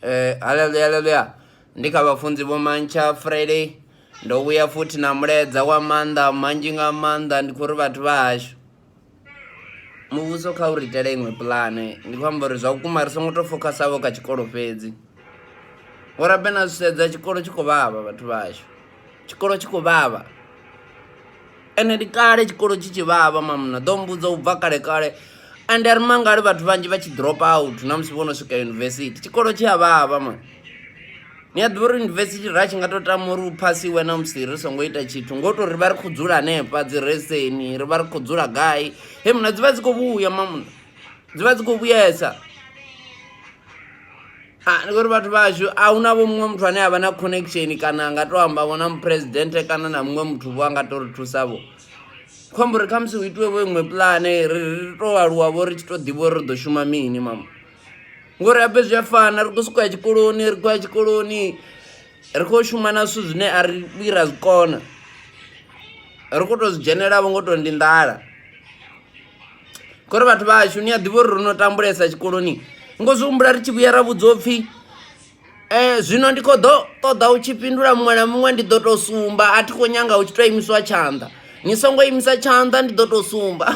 Haleluya haleluya. Ndika vafunzi vo Mancha Friday ndo vhuya futhi na muledza wa maanḓa manzhi nga maanḓa. Ndi khou ri vhathu vha hashu muvhuso kha u ri itele iṅwe puḽane. Ndi khou amba uri zwa vhukuma ri songo tou fokhasavho kha tshikolo fhedzi. Vho Rabe na zwi sedza tshikolo tshi khou vhavha vhathu vha hashu. Tshikolo tshi khou vhavha ende ndi kale tshikolo tshi tshi vhavha mamuna ḓo mbudza u bva kale kale. Ende a ri mangali vhathu vhanzhi vha tshi drop out na musi vho no swika yunivesithi. Tshikolo tshi a vhavha man. Ni a ḓivha uri yunivesithi ra tshi nga tou tama uri u phasiwe na musi ri songo ita tshithu ngo tou ri vha ri khou dzula hanefha dzi reseni ri vha ri khou dzula gai. He muna dzi vha dzi khou vhuya mamuna dzi vha dzi khou vhuyesa. Ndi khou ri vhathu vhashu a hu na vho muṅwe muthu ane a vha na connection kana a nga tou amba vho na muphuresidennde kana na muṅwe muthu vho a nga tou ri thusavho. Khombo ri khamusi hu itiwe vho iṅwe puḽane ri tou aluwa vho ri tshi tou ḓivha uri ri ḓo shuma mini mama. Ngori habe zwi a fana ri khou sokou ya tshikoloni ri khou ya tshikoloni ri khou shuma na zwithu zwine a ri vhuyi ra zwi kona. Ri khou tou zwi dzhenelavho ngo tou ndi nḓala. Khori vhathu vha hashu ni a ḓivha uri ri no tambulesa tshikoloni. Ngo zwi humbula ri tshi vhuya ra vhudzwa upfhi zwino ndi khou ḓo ṱoḓa u tshi fhindula muṅwe na muṅwe ndi ḓo tou sumba. A thi khou nyanga hu tshi tou imiswa tshanḓa. Ni songo imisa tshanḓa ndi ḓo tou sumba.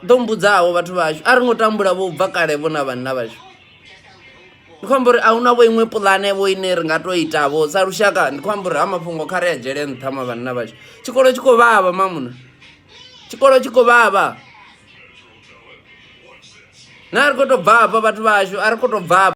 Ḓo mbudzaho vhathu vhashu a ri ngo tambula vho bva kale vho na vhanna vhashu. Ndi khou amba uri a hu na vho iṅwe puḽane vho ine ri nga tou itavho sa lushaka. Ndi khou amba uri ha mafhungo kha ri a dzhele nṱha ma vhanna vhashu. Tshikolo tshi khou vhavha mamuna. Tshikolo tshi khou vhavha. Na ri khou tou bva hafha vhathu vhashu a ri khou tou bva.